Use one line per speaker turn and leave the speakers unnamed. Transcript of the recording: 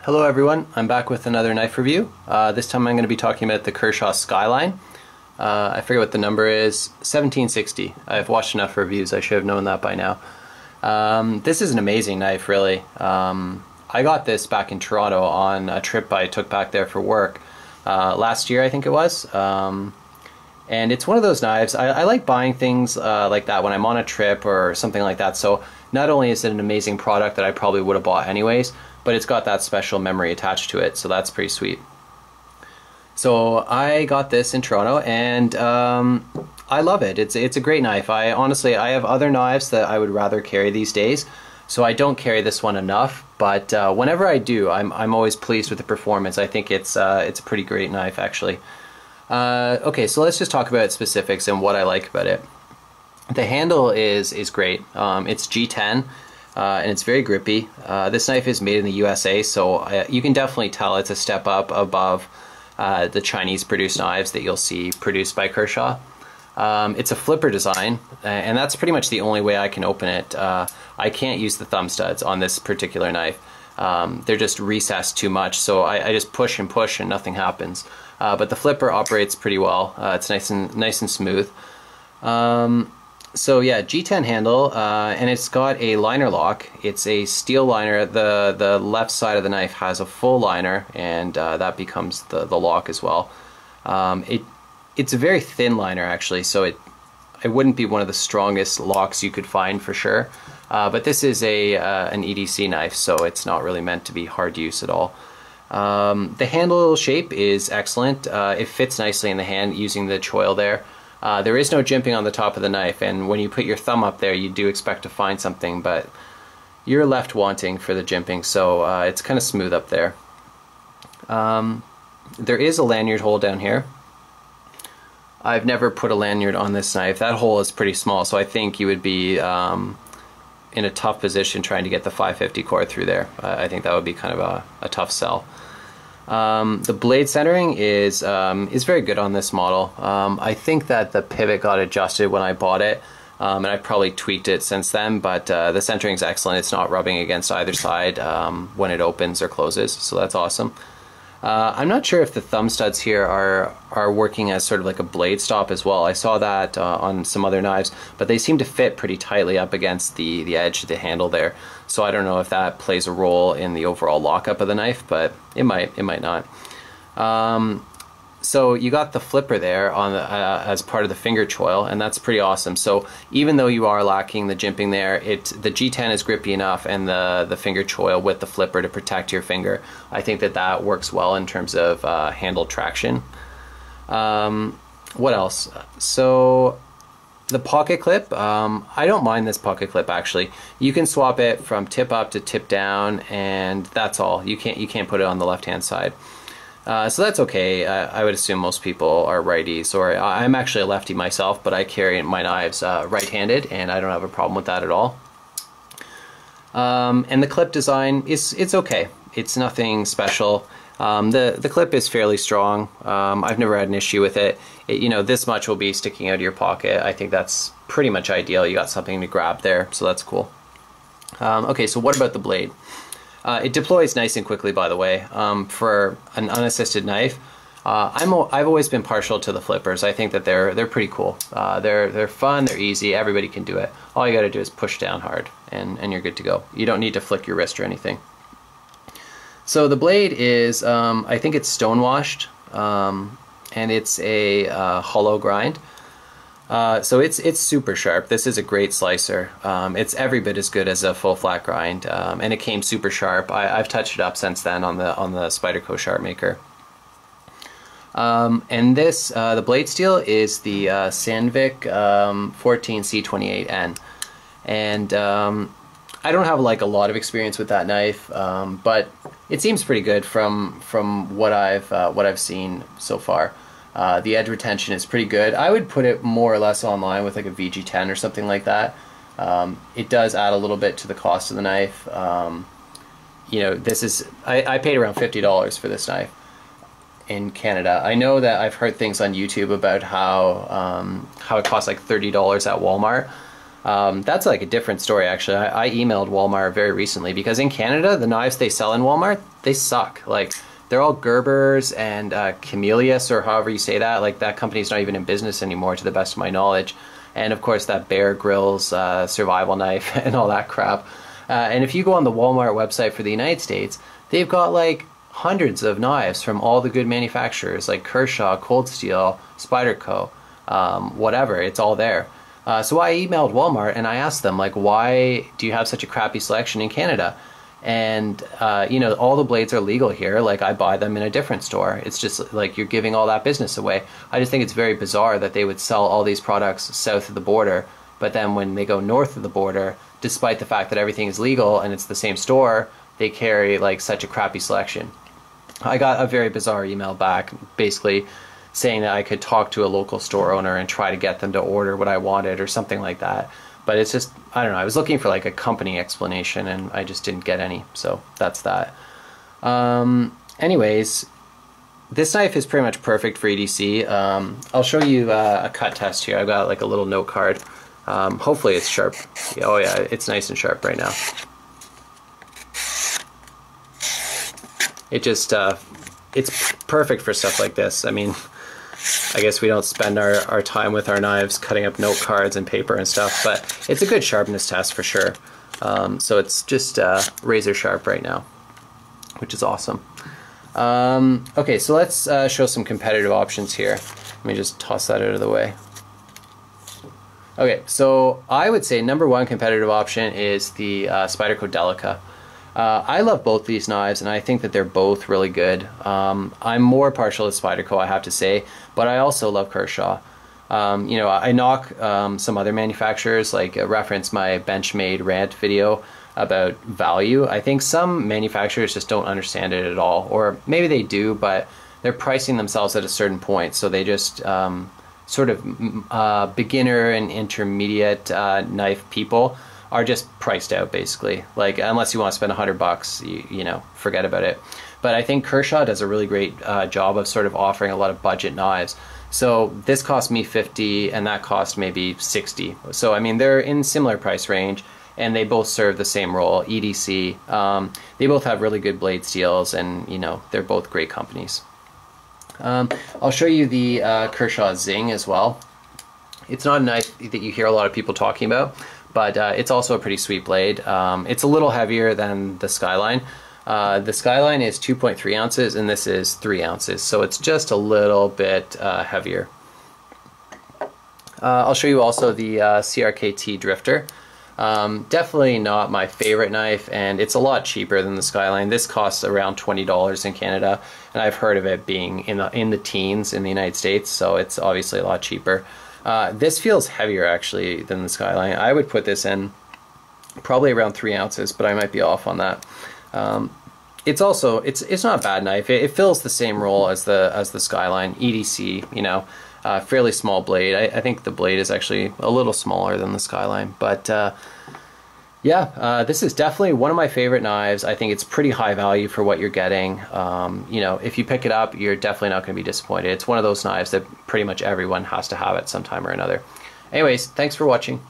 Hello everyone, I'm back with another knife review. This time I'm going to be talking about the Kershaw Skyline. I forget what the number is, 1760. I've watched enough reviews, I should have known that by now. This is an amazing knife, really. I got this back in Toronto on a trip I took back there for work last year, I think it was. And it's one of those knives, I like buying things like that when I'm on a trip or something like that. So not only is it an amazing product that I probably would have bought anyways, but it's got that special memory attached to it, so that's pretty sweet. So I got this in Toronto, and I love it. It's a great knife. Honestly, I have other knives that I would rather carry these days, so I don't carry this one enough. But whenever I do, I'm always pleased with the performance. I think it's a pretty great knife, actually. Okay, so let's just talk about specifics and what I like about it. The handle is great. It's G10. And it's very grippy. This knife is made in the USA, so you can definitely tell it's a step up above the Chinese produced knives that you'll see produced by Kershaw. It's a flipper design, and that's pretty much the only way I can open it. I can't use the thumb studs on this particular knife. They're just recessed too much, so I just push and push and nothing happens. But the flipper operates pretty well. It's nice and smooth. So yeah, G10 handle, and it's got a liner lock. It's a steel liner. The left side of the knife has a full liner, and that becomes the lock as well. It's a very thin liner, actually, so it wouldn't be one of the strongest locks you could find for sure. But this is an EDC knife, so it's not really meant to be hard use at all. The handle shape is excellent. It fits nicely in the hand using the choil there. There is no jimping on the top of the knife, and when you put your thumb up there you do expect to find something, but you're left wanting for the jimping, so it's kind of smooth up there. There is a lanyard hole down here. I've never put a lanyard on this knife. That hole is pretty small, so I think you would be in a tough position trying to get the 550 core through there. I think that would be kind of a tough sell. The blade centering is very good on this model. I think that the pivot got adjusted when I bought it, and I probably tweaked it since then, but the centering is excellent. It's not rubbing against either side when it opens or closes, so that's awesome. I'm not sure if the thumb studs here are working as sort of like a blade stop as well. I saw that on some other knives, but they seem to fit pretty tightly up against the edge of the handle there. So I don't know if that plays a role in the overall lockup of the knife, but it might not. So you got the flipper there on as part of the finger choil, and that's pretty awesome. So even though you are lacking the jimping there, the G10 is grippy enough, and the finger choil with the flipper to protect your finger. I think that works well in terms of handle traction. What else? So the pocket clip, I don't mind this pocket clip actually. You can swap it from tip up to tip down, and that's all. You can't put it on the left hand side. So that's okay. I would assume most people are righties, or I'm actually a lefty myself, but I carry my knives right-handed, and I don't have a problem with that at all. And the clip design it's okay. It's nothing special. The clip is fairly strong. I've never had an issue with it. This much will be sticking out of your pocket. I think that's pretty much ideal. You got something to grab there, so that's cool. Okay, so what about the blade? It deploys nice and quickly, by the way. For an unassisted knife, I've always been partial to the flippers. I think that they're pretty cool. They're fun, they're easy, everybody can do it. All you got to do is push down hard, and you're good to go. You don't need to flick your wrist or anything. So the blade is, I think it's stone-washed, and it's a hollow grind. So it's super sharp. This is a great slicer. It's every bit as good as a full flat grind, and it came super sharp. I've touched it up since then on the Spyderco Sharp Maker. And this the blade steel is the Sandvik 14C28N, and I don't have like a lot of experience with that knife, but it seems pretty good from what I've seen so far. The edge retention is pretty good. I would put it more or less online with like a VG10 or something like that. It does add a little bit to the cost of the knife. This is I paid around $50 for this knife in Canada. I know that I've heard things on YouTube about how it costs like $30 at Walmart. That's like a different story actually. I emailed Walmart very recently because in Canada the knives they sell in Walmart, they suck. Like they're all Gerbers and Camelius, or however you say that. Like that company's not even in business anymore to the best of my knowledge. And of course that Bear Grylls survival knife and all that crap. And if you go on the Walmart website for the United States, they've got like hundreds of knives from all the good manufacturers like Kershaw, Cold Steel, Spyderco, whatever, it's all there. So I emailed Walmart and I asked them, like, why do you have such a crappy selection in Canada? And, you know, all the blades are legal here. Like, I buy them in a different store. It's just like you're giving all that business away. I just think it's very bizarre that they would sell all these products south of the border, but then when they go north of the border, despite the fact that everything is legal and it's the same store, they carry like such a crappy selection. I got a very bizarre email back basically saying that I could talk to a local store owner and try to get them to order what I wanted or something like that. But it's just, I don't know, I was looking for like a company explanation and I just didn't get any. So that's that. Anyways, this knife is pretty much perfect for EDC. I'll show you a cut test here. I've got like a little note card. Hopefully it's sharp. Oh yeah, it's nice and sharp right now. It just, it's perfect for stuff like this. I mean, I guess we don't spend our time with our knives cutting up note cards and paper and stuff, but it's a good sharpness test for sure. So it's just razor sharp right now, which is awesome. Okay, so let's show some competitive options here. Let me just toss that out of the way. Okay, so I would say number one competitive option is the Spyderco Delica. I love both these knives and I think that they're both really good. I'm more partial to Spyderco, I have to say, but I also love Kershaw. You know, I knock some other manufacturers, like reference my Benchmade rant video about value. I think some manufacturers just don't understand it at all, or maybe they do, but they're pricing themselves at a certain point, so they just sort of beginner and intermediate knife people are just priced out basically. Like unless you want to spend $100, you know, forget about it. But I think Kershaw does a really great job of sort of offering a lot of budget knives. So this cost me $50 and that cost maybe $60. So I mean they're in similar price range and they both serve the same role, EDC. They both have really good blade steels and you know they're both great companies. I'll show you the Kershaw Zing as well. It's not a knife that you hear a lot of people talking about, but it's also a pretty sweet blade. It's a little heavier than the Skyline. The Skyline is 2.3 ounces and this is 3 ounces, so it's just a little bit heavier. I'll show you also the CRKT Drifter. Definitely not my favorite knife, and it's a lot cheaper than the Skyline. This costs around $20 in Canada, and I've heard of it being in the teens in the United States, so it's obviously a lot cheaper. This feels heavier actually than the Skyline. I would put this in probably around 3 ounces, but I might be off on that. It's also it's not a bad knife. It fills the same role as the Skyline. EDC, you know, fairly small blade. I think the blade is actually a little smaller than the Skyline, but yeah, this is definitely one of my favorite knives. I think it's pretty high value for what you're getting. You know, if you pick it up, you're definitely not going to be disappointed. It's one of those knives that pretty much everyone has to have at some time or another. Anyways, thanks for watching.